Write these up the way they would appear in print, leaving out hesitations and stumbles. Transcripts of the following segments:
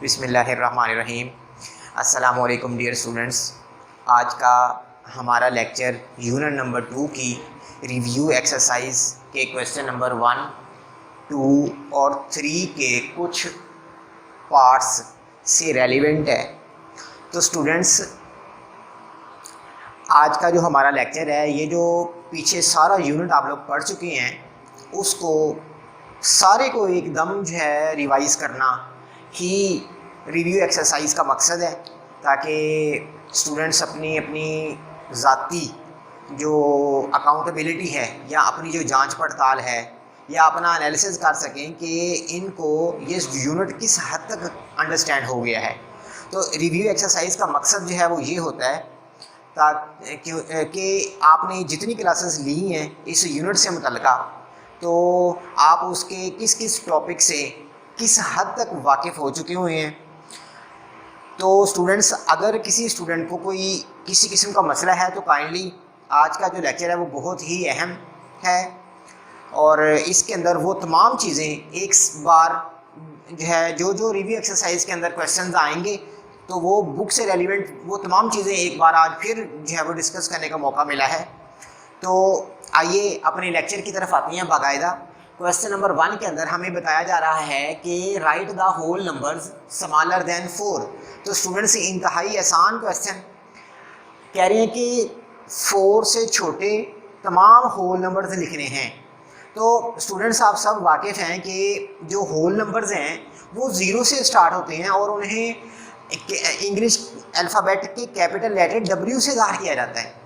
बिस्मिल्लाहिर्रहमानिर्रहीम। अस्सलामु अलैकुम डियर स्टूडेंट्स। आज का हमारा लेक्चर यूनिट नंबर 2 की रिव्यू एक्सरसाइज के क्वेश्चन नंबर 1, 2 और 3 के कुछ पार्ट्स से रेलिवेंट है। तो स्टूडेंट्स, आज का जो हमारा लेक्चर है, ये जो पीछे सारा यूनिट आप लोग पढ़ चुके हैं, उसको सारे को एकदम जो है रिवाइज करना ही रिव्यू एक्सरसाइज का मकसद है, ताकि स्टूडेंट्स अपनी अपनी ज़ाती जो अकाउंटेबिलिटी है या अपनी जो जांच पड़ताल है या अपना एनालिसिस कर सकें कि इनको ये यूनिट किस हद तक अंडरस्टैंड हो गया है। तो रिव्यू एक्सरसाइज का मकसद जो है वो ये होता है कि आपने जितनी क्लासेस ली हैं इस यूनिट से मुतल्लिका, तो आप उसके किस किस टॉपिक से किस हद तक वाकिफ़ हो चुके हुए हैं। तो स्टूडेंट्स, अगर किसी स्टूडेंट को कोई किसी किस्म का मसला है तो काइंडली आज का जो लेक्चर है वो बहुत ही अहम है, और इसके अंदर वो तमाम चीज़ें एक बार जो है जो रिव्यू एक्सरसाइज के अंदर क्वेश्चंस आएंगे तो वो बुक से रेलिवेंट वो तमाम चीज़ें एक बार आज फिर जो है वो डिस्कस करने का मौका मिला है। तो आइए अपने लेक्चर की तरफ आते हैं बाकायदा। क्वेश्चन नंबर 1 के अंदर हमें बताया जा रहा है कि write the whole numbers smaller than 4। तो स्टूडेंट्स, इंतहाई आसान क्वेश्चन कह रहे हैं कि 4 से छोटे तमाम होल नंबर्स लिखने हैं। तो स्टूडेंट्स, आप सब वाकिफ़ हैं कि जो होल नंबर्स हैं वो 0 से स्टार्ट होते हैं और उन्हें इंग्लिश अल्फ़ाबेट के कैपिटल लेटर W से ज़ाहिर किया जाता है।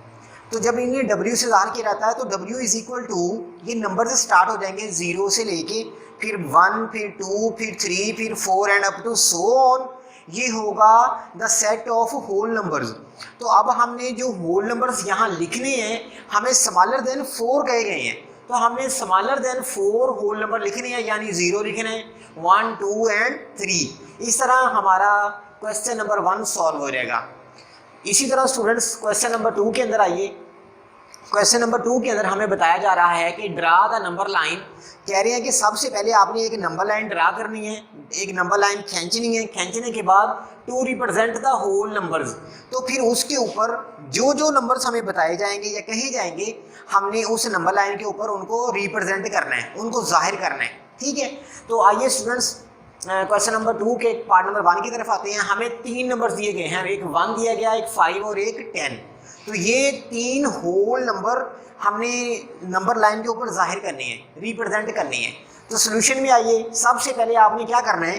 तो जब इन्हें W से ज़ाहिर किया जाता है तो W इज़ इक्वल टू, ये नंबर से स्टार्ट हो जाएंगे 0 से लेके फिर 1, फिर 2, फिर 3, फिर 4 and up to so on. ये होगा the set of whole numbers. तो अब हमने जो होल नंबर्स यहाँ लिखने हैं, हमें स्मॉलर देन 4 कहे गए हैं, तो हमने स्मॉलर देन 4 होल नंबर लिखने हैं, यानी 0 लिखना है, 1, 2 एंड 3। इस तरह हमारा क्वेश्चन नंबर 1 सॉल्व हो जाएगा। इसी तरह स्टूडेंट्स, क्वेश्चन नंबर 2 के अंदर आइए। क्वेश्चन नंबर 2 के अंदर हमें बताया जा रहा है कि ड्रा द नंबर लाइन। कह रहे हैं कि सबसे पहले आपने एक नंबर लाइन ड्रा करनी है, एक नंबर लाइन खींचनी है, खींचने के बाद to represent the whole numbers. तो फिर उसके ऊपर जो जो नंबर्स हमें बताए जाएंगे या कहे जाएंगे, हमने उस नंबर लाइन के ऊपर उनको रिप्रेजेंट करना है, उनको जाहिर करना है। ठीक है, तो आइए स्टूडेंट्स, क्वेश्चन नंबर 2 के पार्ट नंबर 1 की तरफ आते हैं। हमें 3 नंबर्स दिए गए हैं, एक 1 दिया गया, एक 5 और एक 10। तो ये 3 होल नंबर हमने नंबर लाइन के ऊपर जाहिर करने हैं, रिप्रेजेंट करने हैं। तो सोल्यूशन में आइए। सबसे पहले आपने क्या करना है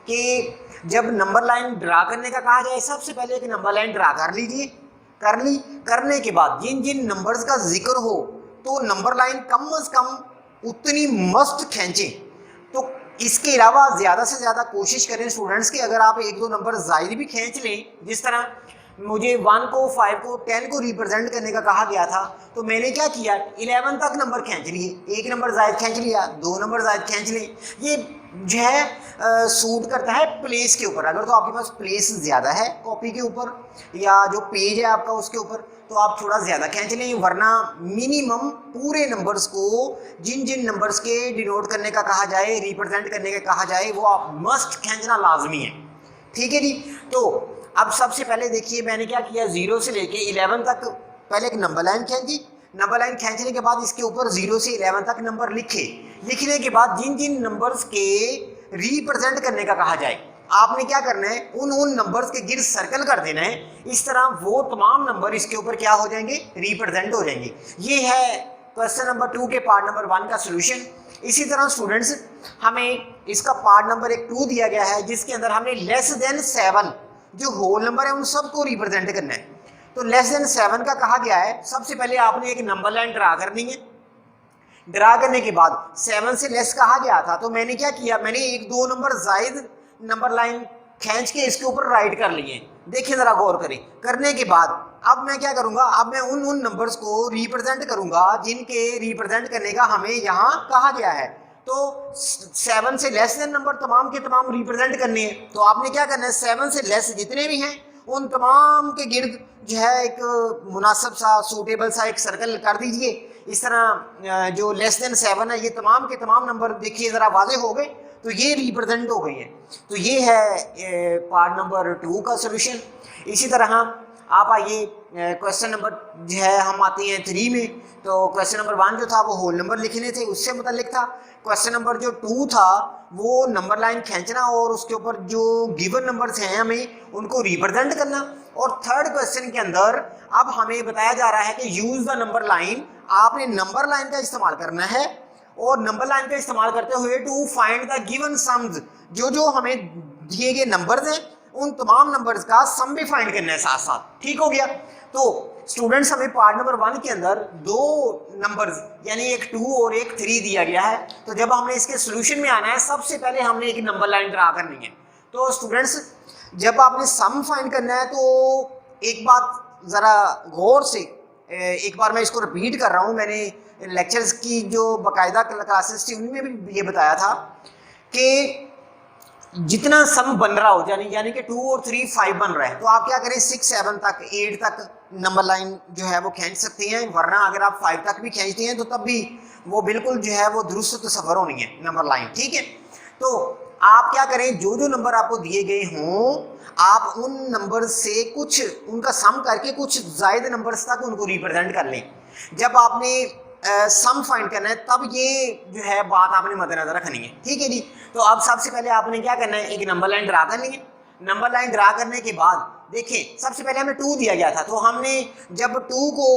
कि जब नंबर लाइन ड्रा करने का कहा जाए, सबसे पहले एक नंबर लाइन ड्रा कर लीजिए। कर ली, करने के बाद जिन जिन नंबर्स का जिक्र हो तो नंबर लाइन कम अज़ कम उतनी मस्त खींचें। तो इसके अलावा ज़्यादा से ज़्यादा कोशिश करें स्टूडेंट्स कि अगर आप 1-2 नंबर ज़ाहिर भी खींच लें, जिस तरह मुझे 1 को 5 को 10 को रिप्रेजेंट करने का कहा गया था, तो मैंने क्या किया, 11 तक नंबर खींच लिए, एक नंबर ज़ाहिर खींच लिया, 2 नंबर ज़ाहिर खींच लिए। ये जो है सूट करता है प्लेस के ऊपर। अगर तो आपके पास प्लेस ज़्यादा है कॉपी के ऊपर या जो पेज है आपका उसके ऊपर, तो आप थोड़ा ज़्यादा खींच लें, वरना मिनिमम पूरे नंबर्स को जिन जिन नंबर्स के डिनोट करने का कहा जाए, रिप्रेजेंट करने का कहा जाए, वो आप मस्ट खींचना लाजमी है। ठीक है जी। तो अब सबसे पहले देखिए मैंने क्या किया, 0 से लेके 11 तक पहले एक नंबर लाइन खींची। नंबर लाइन खींचने के बाद इसके ऊपर 0 से 11 तक नंबर लिखे। लिखने के बाद जिन जिन नंबर्स के रिप्रेजेंट करने का कहा जाए, आपने क्या करना है, उन नंबर्स के गिर्द सर्कल कर देना है। इस तरह वो तमाम नंबर इसके ऊपर क्या हो जाएंगे, रिप्रेजेंट हो जाएंगे। ये है क्वेश्चन नंबर 2 के पार्ट नंबर 1 का सोल्यूशन। इसी तरह स्टूडेंट्स, हमें इसका पार्ट नंबर 2 दिया गया है, जिसके अंदर हमने लेस देन 7 जो होल नंबर है उन सबको रिप्रेजेंट करना है। तो लेस देन 7 का कहा गया है, सबसे पहले आपने एक नंबर लाइन ड्रा करनी है। ड्रा करने के बाद 7 से लेस कहा गया था, तो मैंने क्या किया, मैंने 1-2 नंबर जायद नंबर लाइन खींच के इसके ऊपर राइट कर लिए। देखिए जरा गौर करें। करने के बाद अब मैं क्या करूंगा, अब मैं उन नंबर्स को रिप्रेजेंट करूंगा जिनके रिप्रेजेंट करने का हमें यहाँ कहा गया है। तो 7 से लेस देन नंबर तमाम के तमाम रिप्रेजेंट करने हैं। तो आपने क्या करना है, 7 से लेस जितने भी हैं उन तमाम के गिर्द जो है एक मुनासिब सा, सूटेबल सा एक सर्कल कर दीजिए। इस तरह जो लेस देन 7 है, ये तमाम के तमाम नंबर देखिए ज़रा वाज़ेह हो गए। तो ये रिप्रेजेंट हो गई हैं। तो ये है पार्ट नंबर 2 का सोल्यूशन। इसी तरह आप आइए क्वेश्चन नंबर जो है हम आते हैं 3 में। तो क्वेश्चन नंबर 1 जो था वो होल नंबर लिखने थे, उससे मुतालिक था। क्वेश्चन नंबर जो 2 था वो नंबर लाइन खींचना और उसके ऊपर जो गिवन नंबर्स हैं हमें उनको रिप्रेजेंट करना। और थर्ड क्वेश्चन के अंदर अब हमें बताया जा रहा है कि यूज द नंबर लाइन, आपने नंबर लाइन का इस्तेमाल करना है और नंबर लाइन का इस्तेमाल करते हुए to find the given sums, जो जो हमें दिए गए नंबर्स हैं उन तमाम नंबर्स का सम भी फाइंड करना है साथ साथ। ठीक हो गया। तो स्टूडेंट्स हमें पार्ट नंबर 1 के अंदर दो नंबर्स यानी एक 2 और एक 3 दिया गया है। तो जब हमने इसके सोल्यूशन में आना है सबसे पहले हमने एक नंबर लाइन ड्रा करनी है। तो स्टूडेंट्स जब आपने सम फाइंड करना है तो एक बात ज़रा गौर से, एक बार मैं इसको रिपीट कर रहा हूँ, मैंने लेक्चर्स की जो बाकायदा क्लासेस थी उनमें भी ये बताया था कि जितना सम बन रहा हो यानी कि 2 और 3 5 बन रहा है तो आप क्या करें 6 7 तक 8 तक नंबर लाइन जो है वो खींच सकते हैं, वरना अगर आप 5 तक भी खींचते हैं तो तब भी वो बिल्कुल जो है वो दुरुस्त तस्वर होनी है नंबर लाइन। ठीक है। तो आप क्या करें, जो जो नंबर आपको दिए गए हों आप उन नंबर से कुछ उनका सम करके कुछ जायद नंबर्स तक उनको रिप्रेजेंट कर लें। जब आपने सम फाइंड करना है तब ये जो है बात आपने मद्देनजर रखनी है। ठीक है जी। तो अब सबसे पहले आपने क्या करना है, एक नंबर लाइन ड्रा करनी है। नंबर लाइन ड्रा करने के बाद देखिए सबसे पहले हमें 2 दिया गया था, तो हमने जब 2 को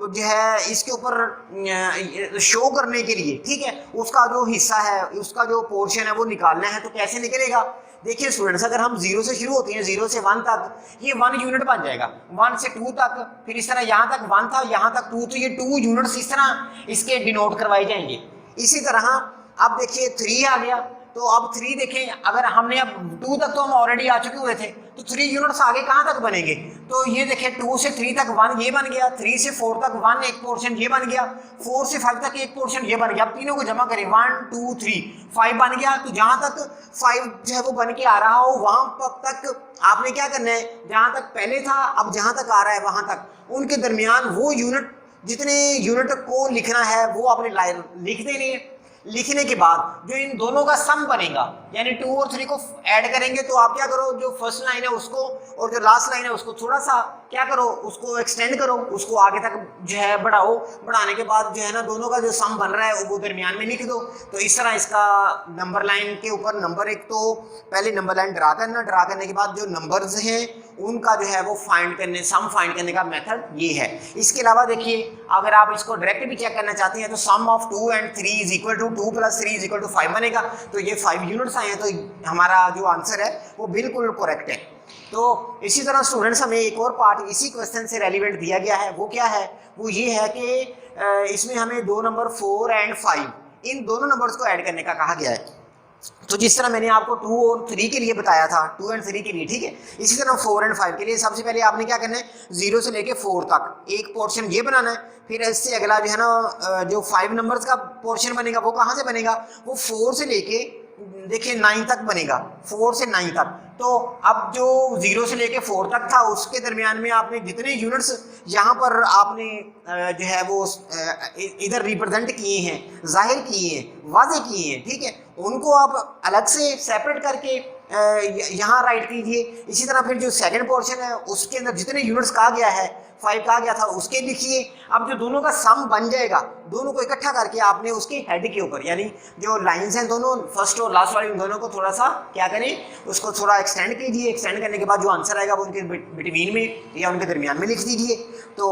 जो है इसके ऊपर शो करने के लिए, ठीक है, उसका जो हिस्सा है उसका जो पोर्शन है वो निकालना है। तो कैसे निकलेगा, देखिए स्टूडेंट्स अगर हम 0 से शुरू होते हैं 0 से 1 तक, ये 1 यूनिट बन जाएगा। 1 से 2 तक, फिर इस तरह यहाँ तक 1 था यहाँ तक 2, तो ये 2 यूनिट्स इस तरह इसके डिनोट करवाए जाएंगे। इसी तरह अब देखिए 3 आ गया, तो अब 3 देखें, अगर हमने अब 2 तक तो हम ऑलरेडी आ चुके हुए थे तो 3 यूनिट्स आगे कहाँ तक बनेंगे, तो ये देखिए 2 से 3 तक 1 ये बन गया, 3 से 4 तक 1 एक पोर्शन ये बन गया, 4 से 5 तक एक पोर्शन ये बन गया। अब तीनों को जमा करें 1 2 3 5 बन गया। तो जहां तक 5 जो है वो बन के आ रहा हो वहां तक आपने क्या करना है, जहां तक पहले था अब जहां तक आ रहा है वहां तक उनके दरमियान वो यूनिट, जितने यूनिट को लिखना है वो आपने लाइन लिख देनी है। लिखने के बाद जो इन दोनों का सम बनेगा यानी 2 और 3 को ऐड करेंगे, तो आप क्या करो, जो फर्स्ट लाइन है उसको और जो लास्ट लाइन है उसको थोड़ा सा क्या करो, उसको एक्सटेंड करो, उसको आगे तक जो है बढ़ाओ। बढ़ाने के बाद जो है ना दोनों का जो सम बन रहा है वो दरमियान में लिख दो। तो इस तरह इसका नंबर लाइन के ऊपर नंबर, एक तो पहले नंबर लाइन ड्रा करना, ड्रा करने के बाद जो नंबर्स हैं उनका जो है वो फाइंड करने, सम फाइंड करने का मेथड ये है। इसके अलावा देखिए अगर आप इसको डायरेक्ट भी चेक करना चाहते हैं तो sum of 2 and 3 is equal to 2 + 3 is equal to 5 बनेगा। तो ये 5 यूनिट्स आए हैं, तो हमारा जो आंसर है वो बिल्कुल करेक्ट है। तो इसी तरह स्टूडेंट्स हमें एक और पार्ट इसी क्वेश्चन से रेलिवेंट दिया गया है, वो क्या है, वो ये है कि इसमें हमें दो नंबर 4 एंड 5 इन दोनों नंबर्स को ऐड करने का कहा गया है। तो जिस तरह मैंने आपको 2 और 3 के लिए बताया था, 2 एंड 3 के लिए, ठीक है, इसी तरह 4 एंड 5 के लिए सबसे पहले आपने क्या करना है, 0 से लेके 4 तक एक पोर्शन ये बनाना है। फिर इससे अगला जो है ना जो 5 नंबर्स का पोर्शन बनेगा वो कहाँ से बनेगा, वो 4 से लेके देखिए 9 तक बनेगा, 4 से 9 तक। तो अब जो 0 से लेके 4 तक था उसके दरमियान में आपने जितने यूनिट्स यहाँ पर आपने जो है वो इधर रिप्रेजेंट किए हैं, जाहिर किए हैं, वाजे किए हैं, ठीक है, उनको आप अलग से सेपरेट करके यहाँ राइट कीजिए। इसी तरह फिर जो सेकंड पोर्शन है उसके अंदर जितने यूनिट्स कहा गया है, 5 कहा गया था, उसके लिखिए। अब जो दोनों का सम बन जाएगा, दोनों को इकट्ठा करके आपने उसके हेड के ऊपर यानी जो लाइंस हैं दोनों फर्स्ट और लास्ट वाली, उन दोनों को थोड़ा सा क्या करें, उसको थोड़ा एक्सटेंड कीजिए। एक्सटेंड करने के बाद जो आंसर आएगा वो उनके बिटवीन में या उनके दरमियान में लिख दीजिए। तो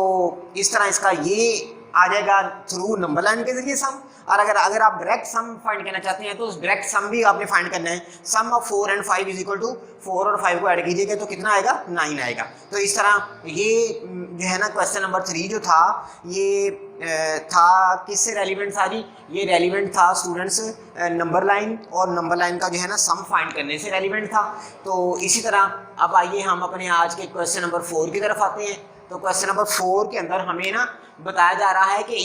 इस तरह इसका ये आ जाएगा थ्रू नंबर लाइन के जरिए सम। और अगर आप डायरेक्ट सम फाइंड करना चाहते हैं तो उस डायरेक्ट सम भी आपने फाइंड करना है। Sum of 4 and 5 is equal to 4 और 5 को ऐड कीजिएगा तो कितना आएगा, 9 आएगा। तो इस तरह ये जो है ना क्वेश्चन नंबर 3 जो था ये था किससे रेलिवेंट था जी, ये रेलिवेंट था स्टूडेंट्स नंबर लाइन, और नंबर लाइन का जो है ना सम फाइंड करने से रेलिवेंट था। तो इसी तरह अब आइए हम अपने आज के क्वेश्चन नंबर 4 की तरफ आते हैं। तो क्वेश्चन नंबर 4 के अंदर हमें ना बताया जा रहा है कि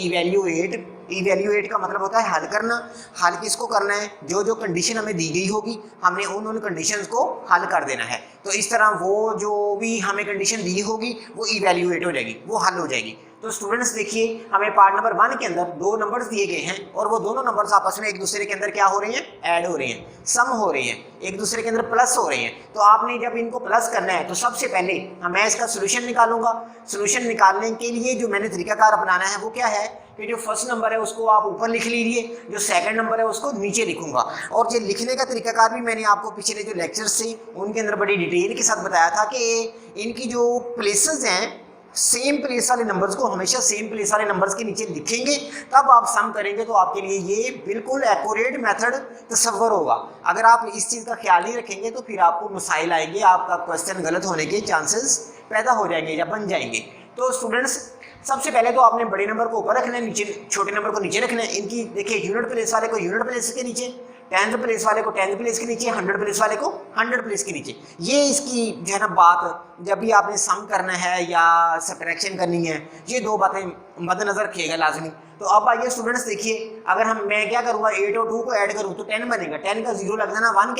इवेल्युएट का मतलब होता है हल करना। हल किसको करना है, जो जो कंडीशन हमें दी गई होगी हमने उन कंडीशंस को हल कर देना है। तो इस तरह वो जो भी हमें कंडीशन दी होगी वो इवेल्युएट हो जाएगी, वो हल हो जाएगी। तो स्टूडेंट्स देखिए, हमें पार्ट नंबर 1 के अंदर दो नंबर्स दिए गए हैं और वो दोनों नंबर्स आपस में एक दूसरे के अंदर क्या हो रहे हैं, ऐड हो रहे हैं, सम हो रहे हैं, एक दूसरे के अंदर प्लस हो रहे हैं। तो आपने जब इनको प्लस करना है तो सबसे पहले मैं इसका सोल्यूशन निकालूंगा। सोल्यूशन निकालने के लिए जो मैंने तरीकाकार अपनाना है वो क्या है कि जो फर्स्ट नंबर है उसको आप ऊपर लिख लीजिए, जो सेकंड नंबर है उसको नीचे लिखूंगा। और ये लिखने का तरीकाकार भी मैंने आपको पिछले जो लेक्चर्स थे उनके अंदर बड़ी डिटेल के साथ बताया था कि इनकी जो प्लेसेस हैं, सेम प्लेस वाले नंबर्स को हमेशा सेम प्लेस वाले नंबर्स के नीचे लिखेंगे, तब आप सम करेंगे तो आपके लिए ये बिल्कुल एक्यूरेट मेथड तस्वर होगा। अगर आप इस चीज़ का ख्याल नहीं रखेंगे तो फिर आपको मसाइल आएंगे, आपका क्वेश्चन गलत होने के चांसेस पैदा हो जाएंगे या बन जाएंगे। तो स्टूडेंट्स सबसे पहले तो आपने बड़े नंबर को ऊपर रखना है, नीचे छोटे नंबर को नीचे रखना है। इनकी देखिए, यूनिट प्लेस वाले को यूनिट प्लेस के नीचे, 10th प्लेस वाले को 10th प्लेस के नीचे, 100 प्लेस वाले को 100 प्लेस के नीचे। ये इसकी जो है ना बात, जब भी आपने सम करना है या सब्ट्रैक्शन करनी है, ये दो बातें मद्देनजर रखिएगा लाजमी। तो अब आइए स्टूडेंट्स देखिए, अगर मैं क्या करूँगा, 8 और 2 को ऐड करूँ तो 10 बनेगा। 10 का 0 लग जाना, 1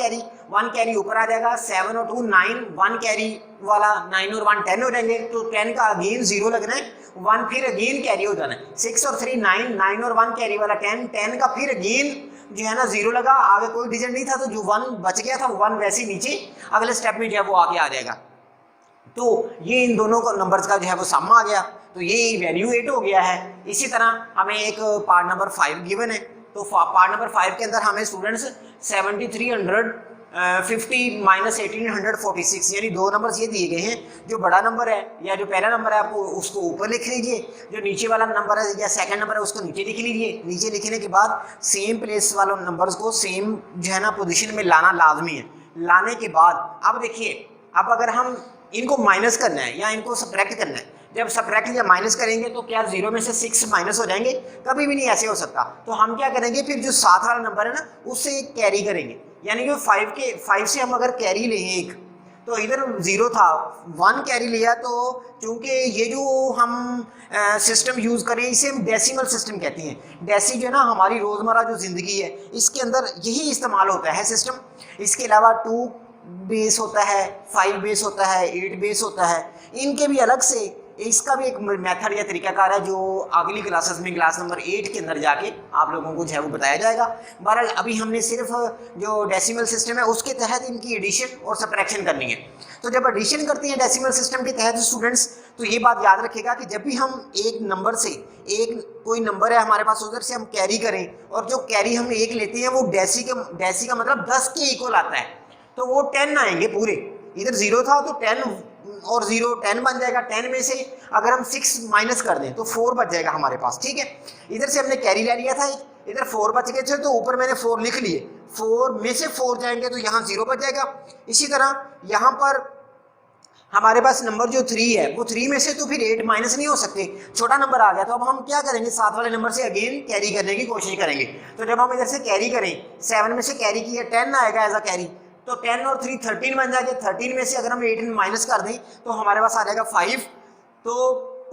कैरी ऊपर आ जाएगा, 7 और 2 9, 1 कैरी वाला 9 और 1 10 हो जाएंगे। तो 10 का अगेन 0 लगना है, 1 फिर अगेन कैरी हो जाना है। 6 और 3 9, 9 और 1 कैरी वाला 10, 10 का फिर अगेन जो है ना 0 लगा, आगे कोई डिजिट नहीं था तो जो 1 बच गया था 1 वैसे नीचे अगले स्टेप में जो है वो आगे आ जाएगा। तो ये इन दोनों को नंबर्स का जो है वो सम आ गया, तो ये वैल्यू 8 हो गया है। इसी तरह हमें एक पार्ट नंबर 5 गिवन है, तो पार्ट नंबर 5 के अंदर हमें स्टूडेंट्स 7350 माइनस 1846 यानी दो नंबर्स ये दिए गए हैं। जो बड़ा नंबर है या जो पहला नंबर है आपको उसको ऊपर लिख लीजिए, जो नीचे वाला नंबर है या सेकंड नंबर है उसको नीचे लिख लीजिए। नीचे लिखने के बाद सेम प्लेस वालों नंबर्स को सेम जो है ना पोजीशन में लाना लाजमी है। लाने के बाद अब देखिए, अब अगर हम इनको माइनस करना है या इनको सब्ट्रैक्ट करना है, जब सब्ट्रैक्ट या माइनस करेंगे तो क्या 0 में से 6 माइनस हो जाएंगे? कभी भी नहीं ऐसे हो सकता। तो हम क्या करेंगे, फिर जो साथ वाला नंबर है ना उससे एक कैरी करेंगे, यानी कि 5 से हम अगर कैरी लें एक, तो इधर 0 था 1 कैरी लिया, तो चूंकि ये जो हम सिस्टम यूज़ करें इसे हम डेसिमल सिस्टम कहते हैं। डेसी जो है ना हमारी रोज़मर्रा जो ज़िंदगी है इसके अंदर यही इस्तेमाल होता है सिस्टम। इसके अलावा 2 बेस होता है, 5 बेस होता है, 8 बेस होता है, इनके भी अलग से इसका भी एक मेथड या तरीकाकार है जो अगली क्लासेस में क्लास नंबर 8 के अंदर जाके आप लोगों को जो है वो बताया जाएगा। बहरहाल अभी हमने सिर्फ जो डेसिमल सिस्टम है उसके तहत इनकी एडिशन और सब्ट्रैक्शन करनी है। तो जब एडिशन करती हैं डेसिमल सिस्टम के तहत स्टूडेंट्स, तो ये बात याद रखिएगा कि जब भी हम एक नंबर से एक कोई नंबर है हमारे पास उधर से हम कैरी करें और जो कैरी हम एक लेते हैं वो डेसी का मतलब 10 के इक्वल आता है, तो वो 10 आएंगे पूरे। इधर 0 था तो 10 और 0 10 बन जाएगा। 10 में से अगर हम 6 माइनस कर दें तो 4 बच जाएगा हमारे पास, ठीक है। इधर से हमने कैरी ले लिया था, इधर 4 बच गए थे तो ऊपर मैंने 4 लिख लिए, 4 में से 4 जाएंगे तो यहाँ 0 बच जाएगा। इसी तरह यहाँ पर हमारे पास नंबर जो 3 है वो 3 में से तो फिर 8 माइनस नहीं हो सकते, छोटा नंबर आ गया। तो अब हम क्या करेंगे, साथ वाले नंबर से अगेन कैरी करने की कोशिश करेंगे। तो जब हम इधर से कैरी करें, 7 में से कैरी किया 10 आएगा एज अ कैरी, तो 10 और 3 13 बन जाएगा। 13 में से अगर हम 8 माइनस कर दें तो हमारे पास आ जाएगा 5। तो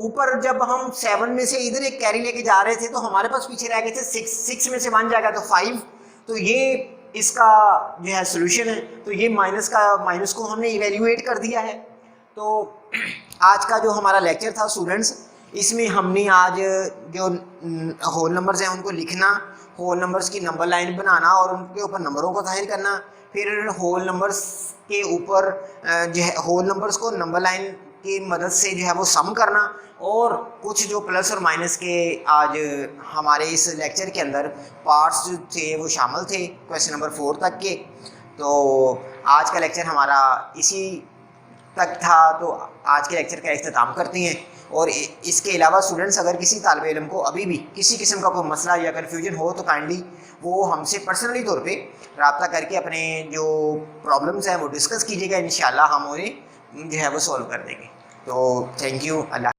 ऊपर जब हम 7 में से इधर एक कैरी लेके जा रहे थे तो हमारे पास पीछे रह गए थे 6 में से 1 जाएगा तो 5। तो ये इसका जो है सोल्यूशन है। तो ये माइनस को हमने इवेल्युएट कर दिया है। तो आज का जो हमारा लेक्चर था स्टूडेंट्स, इसमें हमने आज जो होल नंबर्स हैं उनको लिखना, होल नंबर्स की नंबर लाइन बनाना और उनके ऊपर नंबरों को जाहिर करना, फिर होल नंबर्स के ऊपर जो है होल नंबर्स को नंबर लाइन की मदद से जो है वो सम करना, और कुछ जो प्लस और माइनस के आज हमारे इस लेक्चर के अंदर पार्ट्स जो थे वो शामिल थे क्वेश्चन नंबर 4 तक के। तो आज का लेक्चर हमारा इसी तक था। तो आज के लेक्चर का इख्तिताम करते हैं। और इसके अलावा स्टूडेंट्स अगर किसी तालिब इल्म को अभी भी किसी किस्म का कोई मसला या कन्फ्यूजन हो तो काइंडली वो हमसे पर्सनली तौर पे रब्ता करके अपने जो प्रॉब्लम्स हैं वो डिस्कस कीजिएगा। इंशाल्लाह हम उन्हें जो है वो सॉल्व कर देंगे। तो थैंक यू। अल्लाह।